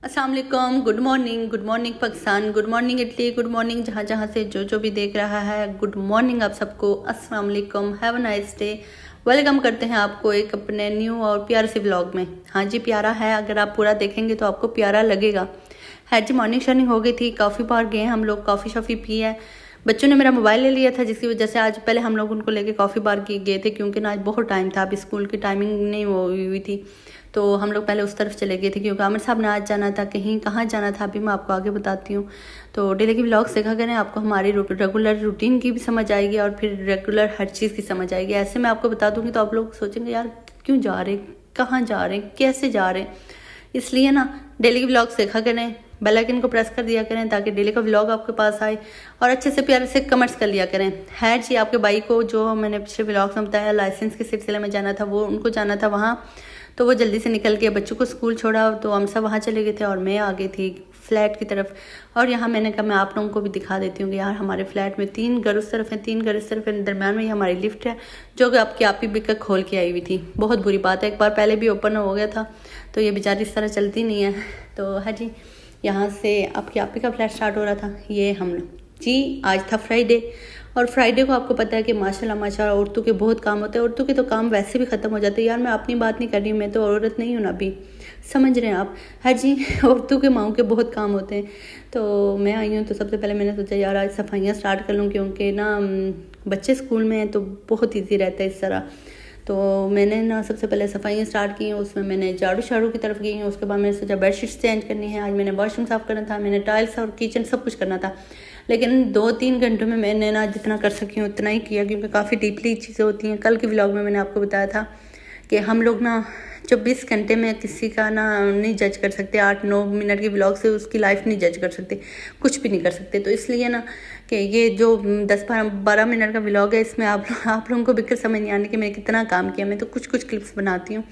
अस्सलाम वालेकुम, good morning Pakistan, good morning Italy, good morning जहाँ जहाँ से जो भी देख रहा है, गुड मॉर्निंग आप सबको। अस्सलाम वालेकुम, have a nice day. Welcome करते हैं आपको एक अपने न्यू और प्यारे से व्लॉग में। हाँ जी, प्यारा है, अगर आप पूरा देखेंगे तो आपको प्यारा लगेगा। है जी, मॉर्निंग शॉर्निंग हो गई थी, काफ़ी बार गए हम लोग, कॉफ़ी शॉफ़ी पी है। बच्चों ने मेरा मोबाइल ले लिया था, जिसकी वजह से आज पहले हम लोग उनको लेके काफ़ी बार गए थे, क्योंकि ना आज बहुत टाइम था, अभी स्कूल की टाइमिंग नहीं हुई थी। तो हम लोग पहले उस तरफ चले गए थे, क्योंकि आमिर साहब ने आज जाना था कहीं, कहाँ जाना था अभी मैं आपको आगे बताती हूँ। तो डेली की व्लॉग्स देखा करें, आपको हमारी रेगुलर रूटीन की भी समझ आएगी और फिर रेगुलर हर चीज़ की समझ आएगी। ऐसे मैं आपको बता दूँगी तो आप लोग सोचेंगे यार क्यों जा रहे, कहाँ जा रहे, कैसे जा रहे। इसलिए ना डेली की व्लॉग्स देखा करें, बेल आइकन को प्रेस कर दिया करें ताकि डेली का व्लॉग आपके पास आए, और अच्छे से प्यारे से कमेंट्स कर लिया करें। है जी, आपके भाई को जो मैंने पिछले व्लॉग्स में बताया लाइसेंस के सिलसिले में जाना था, वो उनको जाना था वहाँ, तो वो जल्दी से निकल के बच्चों को स्कूल छोड़ा, तो हम सब वहाँ चले गए थे और मैं आ गई थी फ्लैट की तरफ। और यहाँ मैंने कहा मैं आप लोगों को भी दिखा देती हूँ कि यार हमारे फ्लैट में 3 घर उस तरफ है, 3 घर इस तरफ है, दरम्यान में ही हमारी लिफ्ट है, जो कि आपकी आप ही बिक खोल के आई हुई थी। बहुत बुरी बात है, एक बार पहले भी ओपन हो गया था, तो ये बेचारी इस तरह चलती नहीं है। तो है जी, यहाँ से आपकी आप ही का फ्लैट स्टार्ट हो रहा था। ये हम लोग जी, आज था फ्राइडे, और फ्राइडे को आपको पता है कि माशाल्लाह औरतों के बहुत काम होते हैं। औरतों के तो काम वैसे भी ख़त्म हो जाते हैं। यार मैं अपनी बात नहीं कर रही, मैं तो औरत नहीं हूँ ना अभी, समझ रहे हैं आप। है जी, औरतों के माओं के बहुत काम होते हैं। तो मैं आई हूँ, तो सबसे पहले मैंने सोचा यार आज सफाइयाँ स्टार्ट कर लूँ, क्योंकि ना बच्चे स्कूल में हैं तो बहुत ईजी रहता है इस तरह। तो मैंने ना सबसे पहले सफाइयाँ स्टार्ट की हैं, उसमें मैंने झाड़ू शाड़ू की तरफ गई हूँ। उसके बाद मैंने सोचा बेडशीट्स चेंज करनी है, आज मैंने वॉशरूम साफ़ करना था, मैंने टाइल्स और किचन सब कुछ करना था। लेकिन 2-3 घंटों में मैंने ना जितना कर सकी हूँ उतना ही किया, क्योंकि काफ़ी डीपली चीज़ें होती हैं। कल के व्लॉग में मैंने आपको बताया था कि हम लोग ना 24 घंटे में किसी का ना नहीं जज कर सकते, 8-9 मिनट की व्लॉग से उसकी लाइफ नहीं जज कर सकते, कुछ भी नहीं कर सकते। तो इसलिए ना कि ये जो 10-12 मिनट का व्लॉग है, इसमें आप लोगों को बिल्कुल समझ नहीं आने कि मैंने कितना काम किया। मैं तो कुछ क्लिप्स बनाती हूँ,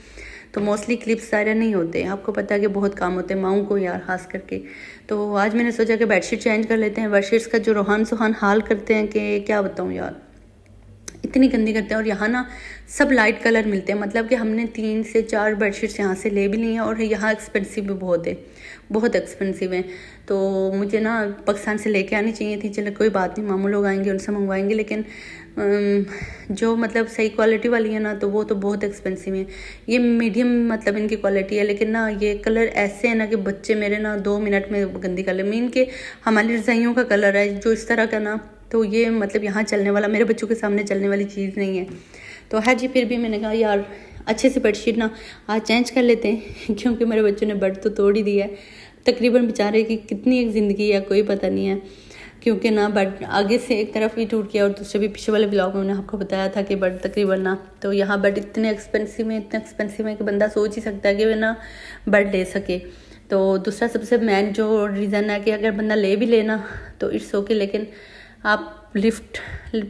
तो मोस्टली क्लिप्स सारे नहीं होते। आपको पता है कि बहुत काम होते हैं माओं को यार, खास करके। तो आज मैंने सोचा कि बेडशीट चेंज कर लेते हैं। बेडशीट्स का जो रोहान सुहान हाल करते हैं कि क्या बताऊँ यार, इतनी गंदी करते हैं। और यहाँ ना सब लाइट कलर मिलते हैं, मतलब कि हमने 3 से 4 बेडशीट्स यहाँ से ले भी ली हैं, और यहाँ एक्सपेंसिव भी बहुत है, बहुत एक्सपेंसिव है। तो मुझे ना पाकिस्तान से लेके आनी चाहिए थी। चलो कोई बात नहीं, मामू लोग आएंगे उनसे मंगवाएंगे, लेकिन जो मतलब सही क्वालिटी वाली है ना, तो वो तो बहुत एक्सपेंसिव है। ये मीडियम मतलब इनकी क्वालिटी है, लेकिन ना ये कलर ऐसे है ना कि बच्चे मेरे ना 2 मिनट में गंदी कर ले। मीन के हमारी रजाइयों का कलर है जो इस तरह का ना, तो ये मतलब यहाँ चलने वाला, मेरे बच्चों के सामने चलने वाली चीज़ नहीं है। तो है जी, फिर भी मैंने कहा यार अच्छे से बेडशीट ना आज चेंज कर लेते हैं क्योंकि मेरे बच्चों ने बेड तो तोड़ ही दिया है। तकरीबन बेचारे की कितनी एक ज़िंदगी है कोई पता नहीं है, क्योंकि ना बेड आगे से एक तरफ भी टूट गया, और दूसरे भी पीछे वाले ब्लॉग में मैंने आपको बताया था कि बेड तकरीबन ना, तो यहाँ बेड इतने एक्सपेंसिव है कि बंदा सोच ही सकता है कि वे ना बेड ले सके। तो दूसरा सबसे मेन जो रीज़न है कि अगर बंदा ले भी लेना तो इट्स ओके, लेकिन आप लिफ्ट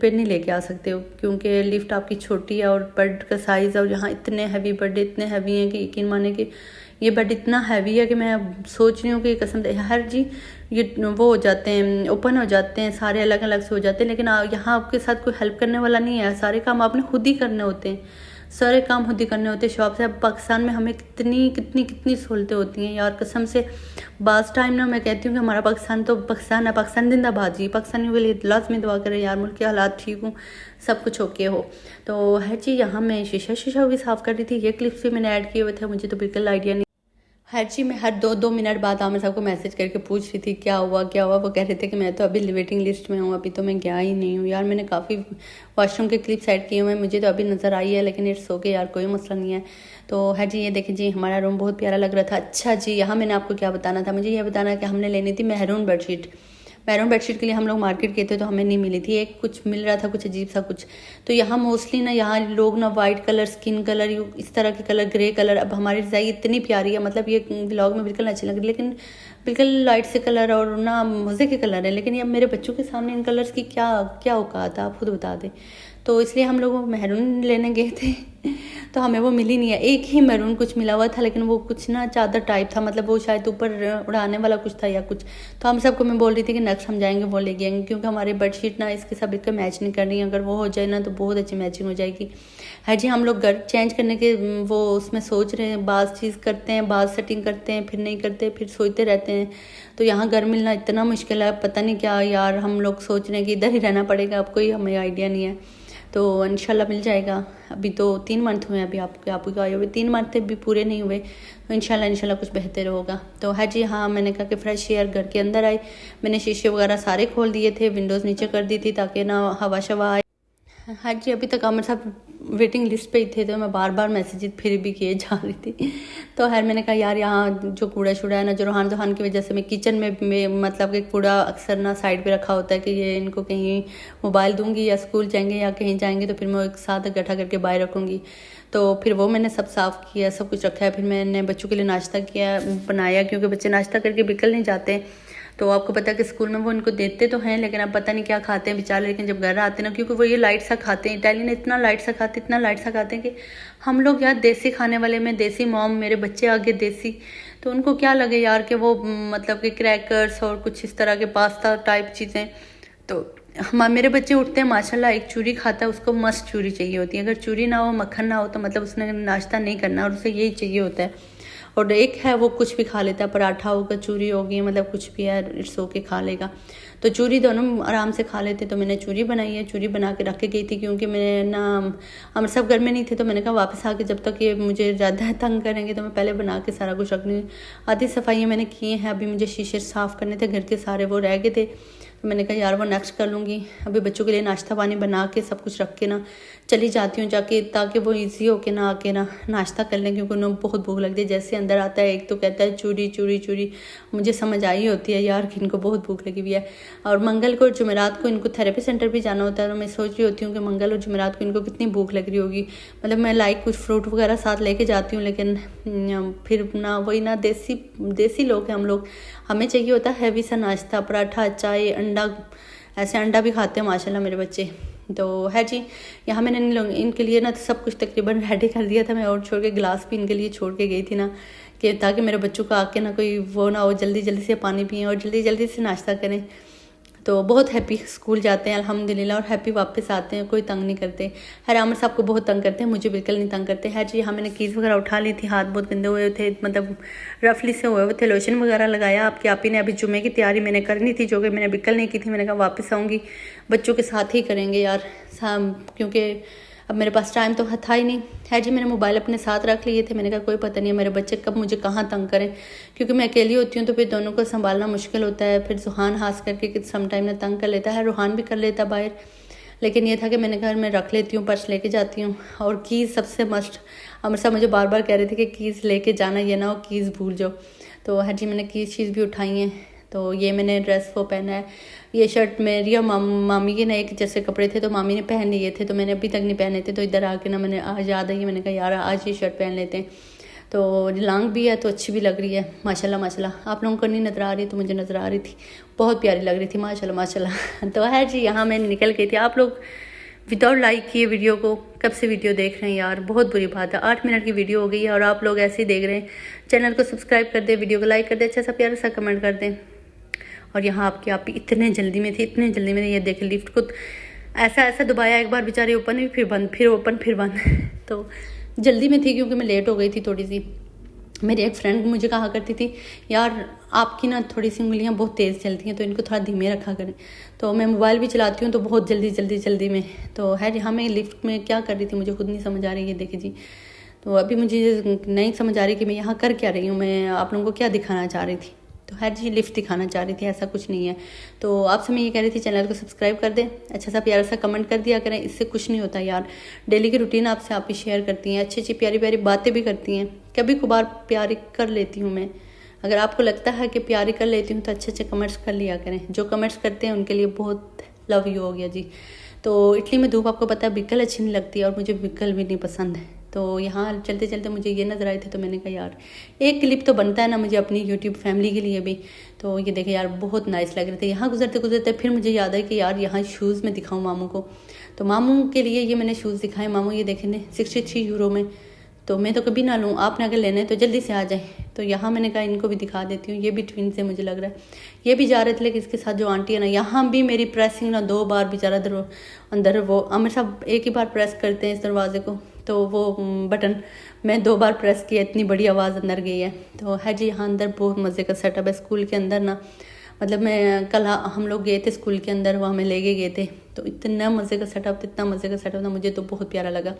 पे नहीं लेके आ सकते हो, क्योंकि लिफ्ट आपकी छोटी है और बेड का साइज़, और यहाँ इतने हैवी बेड इतने हैवी हैं कि यकीन माने कि ये बेड इतना हैवी है कि मैं सोच रही हूँ कि कसम हर जी ये वो हो जाते हैं, ओपन हो जाते हैं, सारे अलग अलग से हो जाते हैं। लेकिन यहाँ आपके साथ कोई हेल्प करने वाला नहीं है, सारे काम आपने खुद ही करने होते हैं, सारे काम खुद ही करने होते हैं शॉप से। अब पाकिस्तान में हमें कितनी सहूलतें होती हैं यार, कसम से। बास टाइम ना मैं कहती हूँ कि हमारा पाकिस्तान तो पाकिस्तान है, पाकिस्तान जिंदाबाद जी, पाकिस्तानियों के लिए लाजमी दुआ करें यार, मुल्क के हालात ठीक हूँ, सब कुछ ओके हो। तो है जी, यहाँ मैं शीशा भी साफ़ कर रही थी, ये क्लिप्स भी मैंने ऐड किए हुए थे, मुझे तो बिल्कुल आइडिया नहीं। हर जी, मैं हर 2-2 मिनट बाद आमिर साहब को मैसेज करके पूछ रही थी क्या हुआ क्या हुआ। वो कह रहे थे कि मैं तो अभी वेटिंग लिस्ट में हूँ, अभी तो मैं गया ही नहीं हूँ। यार मैंने काफ़ी वॉशरूम के क्लिप्स ऐड किए हुए हैं, मुझे तो अभी नज़र आई है, लेकिन इट्स ओके यार, कोई मसला नहीं है। तो है जी, ये देखिए जी, हमारा रूम बहुत प्यारा लग रहा था। अच्छा जी, यहाँ मैंने आपको क्या बताना था, मुझे ये बताना है कि हमने लेनी थी मेहरून बेडशीट। मेहरून बेडशीट के लिए हम लोग मार्केट गए थे, तो हमें नहीं मिली थी, एक कुछ मिल रहा था कुछ अजीब सा कुछ। तो यहाँ मोस्टली ना यहाँ लोग ना वाइट कलर, स्किन कलर, इस तरह के कलर, ग्रे कलर। अब हमारी रज़ाई इतनी प्यारी है, मतलब ये व्लॉग में बिल्कुल अच्छी लग रही, लेकिन बिल्कुल लाइट से कलर और ना मज़े के कलर है, लेकिन ये मेरे बच्चों के सामने इन कलर्स की क्या क्या औकात है, आप खुद बता दें। तो इसलिए हम लोग मेहरून लेने गए थे तो हमें वो मिली नहीं है। एक ही मैरून कुछ मिला हुआ था, लेकिन वो कुछ ना चादर टाइप था, मतलब वो शायद ऊपर उड़ाने वाला कुछ था या कुछ। तो हम सबको मैं बोल रही थी कि नेक्स्ट हम जाएंगे वो ले आएंगे, क्योंकि हमारी बेडशीट ना इसके सब इसका मैच नहीं कर रही है। अगर वो हो जाए ना तो बहुत अच्छी मैचिंग हो जाएगी। है जी, हम लोग घर चेंज करने के वो उसमें सोच रहे हैं, बाज़ चीज़ करते हैं, बाज़ सेटिंग करते हैं, फिर नहीं करते, फिर सोचते रहते हैं। तो यहाँ घर मिलना इतना मुश्किल है, पता नहीं क्या यार। हम लोग सोच रहे हैं कि इधर ही रहना पड़ेगा, अब कोई हमें आइडिया नहीं है। तो इंशाल्लाह मिल जाएगा। अभी तो 3 मंथ हुए हैं, अभी आपको आए हुए 3 मंथ भी पूरे नहीं हुए। तो इंशाल्लाह कुछ बेहतर होगा। तो है जी हाँ, मैंने कहा कि फ्रेश एयर घर के अंदर आई। मैंने शीशे वगैरह सारे खोल दिए थे, विंडोज़ नीचे कर दी थी ताकि ना हवा शवा आए। हाँ जी, अभी तक आमिर साहब वेटिंग लिस्ट पे ही थे, तो मैं बार बार मैसेज फिर भी किए जा रही थी। तो खैर मैंने कहा यार यहाँ जो कूड़ा शूड़ा है ना, जो रोहान दोहान की वजह से मैं किचन में मतलब कि कूड़ा अक्सर ना साइड पे रखा होता है कि ये इनको कहीं मोबाइल दूंगी या स्कूल जाएंगे या कहीं जाएंगे तो फिर मैं एक साथ इकट्ठा करके बाहर रखूँगी। तो फिर वो मैंने सब साफ़ किया, सब कुछ रखा है। फिर मैंने बच्चों के लिए नाश्ता किया बनाया, क्योंकि बच्चे नाश्ता करके बिल्कुल नहीं जाते। तो आपको पता है कि स्कूल में वो इनको देते तो हैं, लेकिन अब पता नहीं क्या खाते हैं बेचारे। लेकिन जब घर आते हैं ना, क्योंकि वो ये लाइट सा खाते हैं, इटालियन इतना लाइट सा खाते हैं, इतना लाइट सा खाते हैं कि हम लोग यार देसी खाने वाले में देसी मॉम, मेरे बच्चे आगे देसी, तो उनको क्या लगे यार कि वो मतलब कि क्रैकर्स और कुछ इस तरह के पास्ता टाइप चीज़ें। तो मेरे बच्चे उठते हैं माशाल्लाह, एक चूरी खाता है, उसको मस्त चूरी चाहिए होती है। अगर चूरी ना हो, मक्खन ना हो, तो मतलब उसने नाश्ता नहीं करना और उसे यही चाहिए होता है। और एक है वो कुछ भी खा लेता है, पराठा होगा, चूरी होगी, मतलब कुछ भी है इट्स ओके खा लेगा। तो चूरी दोनों आराम से खा लेते। तो मैंने चूरी बनाई है, चूरी बना के रख के गई थी, क्योंकि मैंने ना हम सब घर में नहीं थे। तो मैंने कहा वापस आके जब तक ये मुझे ज़्यादा तंग करेंगे तो मैं पहले बना के सारा कुछ रखनी। आधी सफाइयाँ मैंने की हैं, अभी मुझे शीशे साफ़ करने थे घर के सारे, वो रह गए थे। तो मैंने कहा यार वो नेक्स्ट कर लूँगी। अभी बच्चों के लिए नाश्ता पानी बना के सब कुछ रख के ना चली जाती हूँ जाके, ताकि वो इजी हो के ना आके ना नाश्ता कर लें, क्योंकि उन्हें बहुत भूख लगती है। जैसे अंदर आता है एक तो कहता है चूरी चूरी चूरी, मुझे समझ आई होती है यार कि इनको बहुत भूख लगी हुई है। और मंगल को और जुमेरात को इनको थेरेपी सेंटर भी जाना होता है। तो मैं सोच रही होती हूँ कि मंगल और जुमेरात को इनको कितनी भूख लग रही होगी। मतलब मैं लाइक कुछ फ्रूट वगैरह साथ लेके जाती हूँ, लेकिन फिर ना वही ना देसी लोग हैं हम लोग, हमें चाहिए होता है हैवी सा नाश्ता, पराठा, चाय, अंडा। ऐसे अंडा भी खाते हैं माशाल्लाह मेरे बच्चे। तो है जी, यहाँ मैंने इनके लिए ना तो सब कुछ तकरीबन रेडी कर दिया था। मैं और छोड़ के गिलास भी इनके लिए छोड़ के गई थी ना, कि ताकि मेरे बच्चों को आके ना कोई वो ना हो, जल्दी जल्दी से पानी पिएं और जल्दी जल्दी से नाश्ता करें। तो बहुत हैप्पी स्कूल जाते हैं अल्हम्दुलिल्लाह, और हैप्पी वापस आते हैं, कोई तंग नहीं करते। हर आमिर साहब को बहुत तंग करते हैं, मुझे बिल्कुल नहीं तंग करते। है जी, हाँ मैंने कीज़ वगैरह उठा ली थी, हाथ बहुत गंदे हुए थे, मतलब रफली से हुए थे, लोशन वगैरह लगाया। आपकी आपी ने अभी जुमे की तैयारी मैंने करनी थी, जो कि मैंने बिल्कुल नहीं की थी। मैंने कहा वापस आऊँगी बच्चों के साथ ही करेंगे यार, क्योंकि अब मेरे पास टाइम तो था ही नहीं। है जी, मैंने मोबाइल अपने साथ रख लिए थे। मैंने कहा कोई पता नहीं है मेरे बच्चे कब मुझे कहाँ तंग करें, क्योंकि मैं अकेली होती हूँ तो फिर दोनों को संभालना मुश्किल होता है। फिर जुहान हास करके सम टाइम में तंग कर लेता है, रूहान भी कर लेता बाहर। लेकिन ये था कि मैंने घर में रख लेती हूँ, पर्स लेके जाती हूँ। और कीज़ सबसे मस्ट, आमिर साहब मुझे बार बार कह रहे थे कि कीज़ लेके जाना, ये ना हो कीज़ भूल जाओ। तो है जी, मैंने कीज़ चीज़ भी उठाई हैं। तो ये मैंने ड्रेस वो पहना है, ये शर्ट मेरी और मामी के ना एक जैसे कपड़े थे, तो मामी ने पहन लिए थे, तो मैंने अभी तक नहीं पहने थे। तो इधर आके ना मैंने आज याद आई, मैंने कहा यार आज ये शर्ट पहन लेते हैं। तो लॉन्ग भी है तो अच्छी भी लग रही है माशाल्लाह माशाल्लाह। आप लोगों को नहीं नज़र आ रही तो मुझे नज़र आ रही थी, बहुत प्यारी लग रही थी माशाल्लाह माशाल्लाह। तो है जी, यहाँ मैं निकल गई थी। आप लोग विदाउट लाइक किए वीडियो को कब से वीडियो देख रहे हैं यार, बहुत बुरी बात है। 8 मिनट की वीडियो हो गई है और आप लोग ऐसे ही देख रहे हैं। चैनल को सब्सक्राइब कर दें, वीडियो को लाइक कर दें, अच्छा सा प्यारा सा कमेंट कर दें। और यहाँ आपकी आप इतने जल्दी में थी, इतने जल्दी में, ये देखें लिफ्ट को ऐसा दबाया एक बार, बेचारे ओपन भी फिर बंद, फिर ओपन फिर बंद। तो जल्दी में थी क्योंकि मैं लेट हो गई थी थोड़ी सी। मेरी एक फ्रेंड मुझे कहा करती थी यार आपकी ना थोड़ी सी उंगलियां बहुत तेज़ चलती हैं, तो इनको थोड़ा धीमे रखा करें। तो मैं मोबाइल भी चलाती हूँ तो बहुत जल्दी में। तो है हाँ, मैं लिफ्ट में क्या कर रही थी मुझे खुद नहीं समझ आ रही है, देखिए जी। तो अभी मुझे नहीं समझ आ रही कि मैं यहाँ कर क्या रही हूँ, मैं आप लोगों को क्या दिखाना चाह रही थी। तो है जी, लिफ्ट दिखाना चाह रही थी, ऐसा कुछ नहीं है। तो आपसे मैं ये कह रही थी चैनल को सब्सक्राइब कर दें, अच्छा सा प्यारा सा कमेंट कर दिया करें, इससे कुछ नहीं होता यार। डेली की रूटीन आपसे आप ही शेयर करती हैं, अच्छी प्यारी बातें भी करती हैं, कभी कभार प्यारी कर लेती हूँ मैं। अगर आपको लगता है कि प्यारी कर लेती हूँ तो अच्छे कमेंट्स कर लिया करें। जो कमेंट्स करते हैं उनके लिए बहुत लव यू हो गया जी। तो इटली में धूप आपको पता है बिल्कुल अच्छी नहीं लगती और मुझे बिल्कुल भी नहीं पसंद है। तो यहाँ चलते मुझे ये नज़र आए थे, तो मैंने कहा यार एक क्लिप तो बनता है ना मुझे अपनी यूट्यूब फैमिली के लिए भी। तो ये देखे यार बहुत नाइस लग रहे थे। यहाँ गुजरते फिर मुझे याद है कि यार यहाँ शूज़ में दिखाऊँ मामू को। तो मामू के लिए ये मैंने शूज़ दिखाए, मामू ये देखें 63 यूरो में, तो मैं तो कभी ना लूँ, आपने अगर लेना है तो जल्दी से आ जाए। तो यहाँ मैंने कहा इनको भी दिखा देती हूँ, ये भी ट्विन से मुझे लग रहा है, ये भी जा रहे थे, लेकिन इसके साथ जो आंटी है ना, यहाँ भी मेरी प्रेसिंग ना 2 बार बेचारा अंदर वो आमिर साहब एक ही बार प्रेस करते हैं इस दरवाजे को, तो वो बटन मैं 2 बार प्रेस किया, इतनी बड़ी आवाज़ अंदर गई है। तो है जी, यहाँ अंदर बहुत मज़े का सेटअप है स्कूल के अंदर ना, मतलब मैं कल हम लोग गए थे स्कूल के अंदर, वहाँ हमें लेके गए थे, तो इतना मज़े का सेटअप, इतना मज़े का सेटअप था, मुझे तो बहुत प्यारा लगा।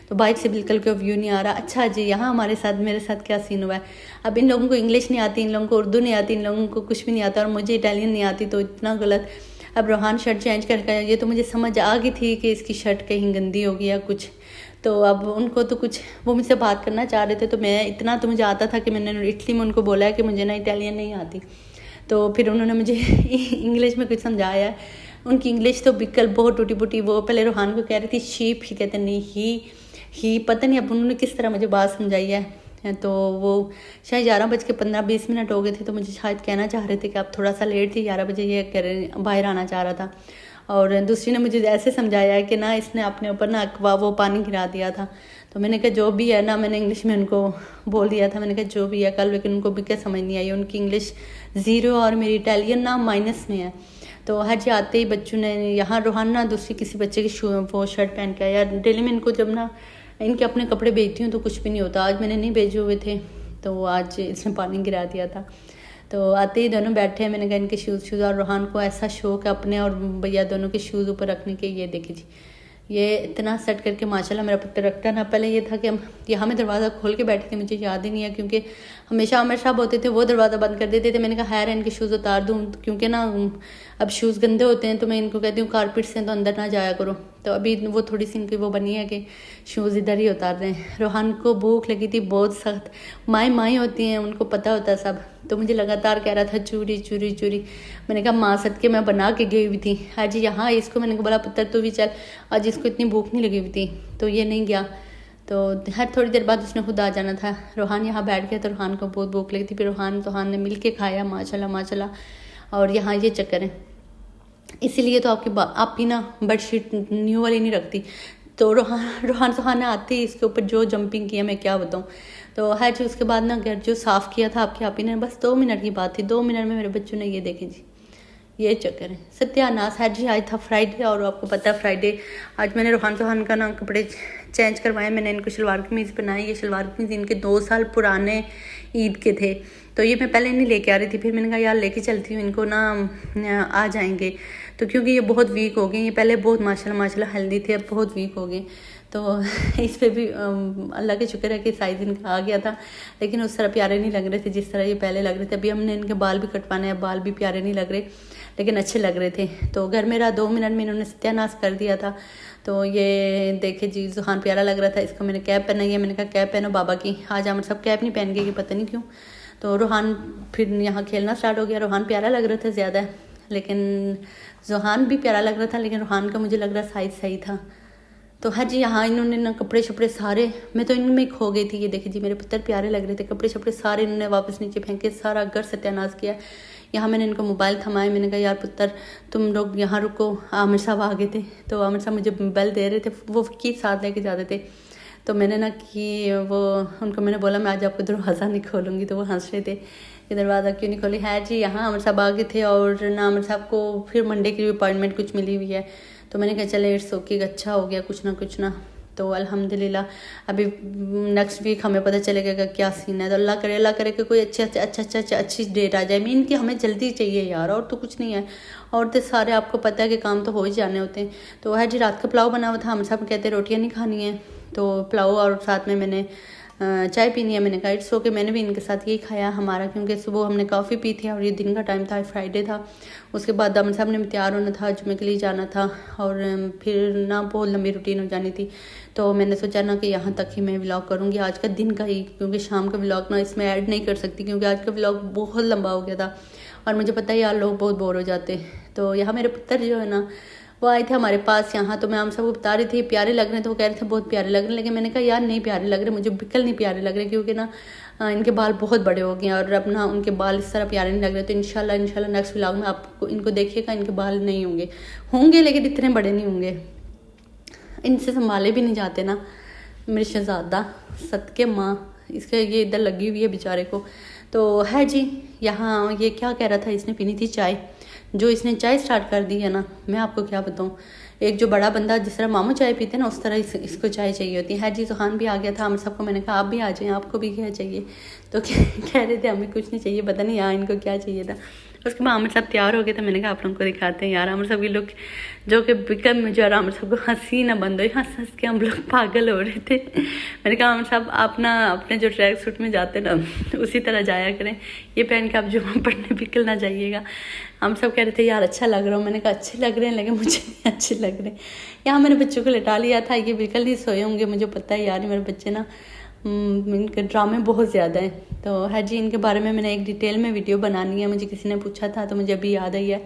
तो बाइक से बिल्कुल कोई व्यू नहीं आ रहा। अच्छा जी, यहाँ हमारे साथ मेरे साथ क्या सीन हुआ है, अब इन लोगों को इंग्लिश नहीं आती, इन लोगों को उर्दू नहीं आती, इन लोगों को कुछ भी नहीं आता, और मुझे इटालियन नहीं आती, तो इतना गलत। अब रोहान शर्ट चेंज करके, ये तो मुझे समझ आ गई थी कि इसकी शर्ट कहीं गंदी होगी या कुछ, तो अब उनको तो कुछ, वो मुझसे बात करना चाह रहे थे, तो मैं इतना तो मुझे आता था कि मैंने इटली में उनको बोला है कि मुझे ना इटालियन नहीं आती, तो फिर उन्होंने मुझे इंग्लिश में कुछ समझाया। उनकी इंग्लिश तो बिल्कुल बहुत टूटी फूटी, वो पहले रोहान को कह रही थी शीप, ही कहते नहीं ही पता नहीं अब उन्होंने किस तरह मुझे बात समझाई है। तो वो शायद 11:15-20 हो गए थे, तो मुझे शायद कहना चाह रहे थे कि आप थोड़ा सा लेट थी, 11 बजे ये कह रहे बाहर आना चाह रहा था। और दूसरी ने मुझे ऐसे समझाया है कि ना इसने अपने ऊपर ना अकवा वो पानी गिरा दिया था, तो मैंने कहा जो भी है ना, मैंने इंग्लिश में उनको बोल दिया था, मैंने कहा जो भी है कल, लेकिन उनको भी क्या समझ नहीं आई, उनकी इंग्लिश 0 और मेरी इटालियन ना माइनस में है। तो हर जी आते ही बच्चों ने यहाँ रोहान ना दूसरी किसी बच्चे की वो शर्ट पहन के आया। डेली में इनको जब ना इनके अपने कपड़े बेचती हूँ तो कुछ भी नहीं होता, आज मैंने नहीं भेजे हुए थे, तो आज इसने पानी गिरा दिया था। तो आते ही दोनों बैठे हैं, मैंने कहा इनके शूज़, और रोहान को ऐसा शौक है अपने और भैया दोनों के शूज़ ऊपर रखने के। ये देखिए जी, ये इतना सेट करके माशाल्लाह मेरा पुत्र रखता ना। पहले ये था कि हम यहाँ में दरवाज़ा खोल के बैठे थे, मुझे याद ही नहीं है, क्योंकि हमेशा आमिर साहब होते थे वो दरवाज़ा बंद कर देते थे। मैंने कहा खैर इनके शूज़ उतार दूँ, क्योंकि ना अब शूज़ गंदे होते हैं, तो मैं इनको कहती हूँ कारपेट से तो अंदर ना जाया करो। तो अभी वो थोड़ी सी इनकी वो बनी है कि शूज़ इधर ही उतार रहे हैं। रोहान को भूख लगी थी बहुत सख्त, माएँ होती हैं, उनको पता होता है सब, तो मुझे लगातार कह रहा था चूरी चूरी चूरी। मैंने कहा माँ सदके मैं बना के गई हुई थी आज यहाँ, इसको मैंने बोला पुत्र तू भी चल, आज इसको इतनी भूख नहीं लगी हुई थी, तो ये नहीं गया। तो हर थोड़ी देर बाद उसने खुद आ जाना था। रोहान यहाँ बैठ गया, तो रोहान को बहुत भूख लगी थी, फिर रोहान ने मिल के खाया माशाल्लाह माशाल्लाह। और यहाँ ये चक्कर है, इसीलिए तो आप भी ना बेडशीट न्यू वाली नहीं रखती। तो रोहान सुहाना आते ही इसके ऊपर जो जंपिंग किया मैं क्या बताऊँ। तो है जी, उसके बाद ना घर जो साफ़ किया था आपके आप ही ने, बस 2 मिनट की बात थी, 2 मिनट में मेरे बच्चों ने ये देखे जी, ये चक्कर है सत्यानाश है जी। आज था फ्राइडे, और आपको पता है फ्राइडे आज मैंने रोहान सुहान का ना कपड़े चेंज करवाए, मैंने इनको शलवार कमीज़ पहनाई। ये शलवार कमीज़ इनके 2 साल पुराने ईद के थे, तो ये मैं पहले नहीं लेके आ रही थी, फिर मैंने कहा यार लेके चलती हूँ इनको ना, आ जाएंगे। तो क्योंकि ये बहुत वीक हो गए, ये पहले बहुत माशाल्लाह हेल्दी थे, अब बहुत वीक हो गए। तो इस पर भी अल्लाह के शुक्र है कि साइज़ इनका आ गया था, लेकिन उस तरह प्यारे नहीं लग रहे थे जिस तरह ये पहले लग रहे थे। अभी हमने इनके बाल भी कटवाने हैं, बाल भी प्यारे नहीं लग रहे, लेकिन अच्छे लग रहे थे। तो घर मेरा 2 मिनट में इन्होंने सत्यानाश कर दिया था। तो ये देखे जी, जुहान प्यारा लग रहा था, इसको मैंने कैप पहनाई है, मैंने कहा कैप पहनो बाबा की। आज आमिर सब कैप नहीं पहन गए, पता नहीं क्यों। तो रोहान फिर यहाँ खेलना स्टार्ट हो गया। रोहान प्यारा लग रहा था ज़्यादा, लेकिन जुहान भी प्यारा लग रहा था, लेकिन रोहान का मुझे लग रहा साइज़ सही था। तो हाँ जी, यहाँ इन्होंने ना कपड़े शपड़े सारे, मैं तो इनमें खो गई थी। ये देखिए जी, मेरे पुत्र प्यारे लग रहे थे, कपड़े शपड़े सारे इन्होंने वापस नीचे फेंक के सारा घर सत्यानाश किया। यहाँ मैंने इनको मोबाइल थमाए, मैंने कहा यार पुत्र तुम लोग यहाँ रुको, आमिर साहब आ गए थे। तो आमिर साहब मुझे मोबाइल दे रहे थे, वो की साथ लेके जाते थे। तो मैंने ना कि वो उनको मैंने बोला मैं आज आपको दरवाज़ा नहीं खोलूँगी, तो वो हंस रहे थे कि दरवाज़ा क्यों नहीं खोली। है जी, यहाँ आमिर साहब आ गए थे, और ना आमिर साहब को फिर मंडे की अपॉइंटमेंट कुछ मिली हुई है, तो मैंने कहा चले इट्स ओके, अच्छा हो गया कुछ ना। तो अल्हम्दुलिल्लाह अभी नेक्स्ट वीक हमें पता चलेगा कि क्या सीन है। तो अल्लाह करे कि कोई अच्छी डेट आ जाए। मीन कि हमें जल्दी चाहिए यार, और तो कुछ नहीं है। और तो सारे आपको पता है कि काम तो हो ही जाने होते हैं। तो है जी, रात का पुलाव बना हुआ था, हम सब कहते रोटियाँ नहीं खानी है, तो पुलाव और साथ में मैंने चाय पीनी है। मैंने कहा इट्स ओके, मैंने भी इनके साथ यही खाया हमारा, क्योंकि सुबह हमने कॉफ़ी पी थी और ये दिन का टाइम था, फ्राइडे था। उसके बाद दामन साहब ने तैयार होना था, जुम्मे के लिए जाना था, और फिर ना बहुत लंबी रूटीन हो जानी थी। तो मैंने सोचा ना कि यहाँ तक ही मैं व्लॉग करूँगी आज का दिन का ही, क्योंकि शाम का व्लॉग ना इसमें ऐड नहीं कर सकती, क्योंकि आज का व्लॉग बहुत लंबा हो गया था और मुझे पता है यार लोग बहुत बोर हो जाते हैं। तो यहाँ मेरे पुत्र जो है ना वो आए थे हमारे पास यहाँ, तो मैं हम सबको बता रही थी प्यारे लग रहे हैं, तो वो कह रहे थे बहुत प्यारे लग रहे हैं, लेकिन मैंने कहा यार नहीं प्यारे लग रहे, मुझे बिल्कुल नहीं प्यारे लग रहे, क्योंकि ना इनके बाल बहुत बड़े हो गए हैं और अब ना उनके बाल इस तरह प्यारे नहीं लग रहे। तो इंशाल्लाह नेक्स्ट व्लॉग में आपको इनको देखिएगा, इनके बाल नहीं होंगे लेकिन इतने बड़े नहीं होंगे। इनसे संभाले भी नहीं जाते ना मेरे शहजादा, सदके माँ, इसके ये इधर लगी हुई है बेचारे को। तो है जी, यहाँ ये क्या कह रहा था, इसने पीनी थी चाय। जो इसने चाय स्टार्ट कर दी है ना, मैं आपको क्या बताऊँ। एक जो बड़ा बंदा जिस तरह मामू चाय पीते हैं ना, उस तरह इसको चाय चाहिए होती है जी। सुहान भी आ गया था, हम सबको मैंने कहा आप भी आ जाएं, आपको भी क्या चाहिए। तो कह रहे थे हमें कुछ नहीं चाहिए, पता नहीं यहाँ इनको क्या चाहिए था। उसके बाद आमिर साहब तैयार हो गए थे, मैंने कहा आप लोगों को दिखाते हैं यार। आमिर साहब के लोग जो कि बिकम में जो आमिर साहब को हंसी ना बंद हुई, हंस हंस के हम लोग पागल हो रहे थे। मैंने कहा आमिर साहब आप ना अपने जो ट्रैक सूट में जाते ना उसी तरह जाया करें, ये पहन के आप जुम्मा पढ़ने बिकल ना जाइएगा। हम सब कह रहे थे यार अच्छा लग रहा हूँ। मैंने कहा अच्छे लग रहे हैं, लेकिन मुझे नहीं अच्छे लग रहे। यहाँ मैंने बच्चों को लिटा लिया था, ये बिल्कुल नहीं सोए होंगे, मुझे पता है यार मेरे बच्चे ना इनके ड्रामे बहुत ज़्यादा हैं। तो है जी, इनके बारे में मैंने एक डिटेल में वीडियो बनानी है, मुझे किसी ने पूछा था तो मुझे अभी याद आई है,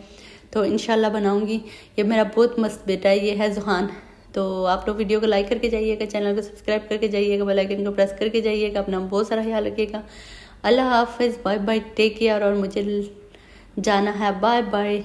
तो इंशाल्लाह बनाऊंगी। ये मेरा बहुत मस्त बेटा है, ये है जुहान। तो आप लोग वीडियो को लाइक करके जाइएगा, चैनल को सब्सक्राइब करके जाइएगा, बेल आइकन को प्रेस करके जाइएगा। अपना बहुत सारा ख्याल रखिएगा। अल्लाह हाफिज़, बाय बाय, टेक केयर। और मुझे जाना है, बाय बाय।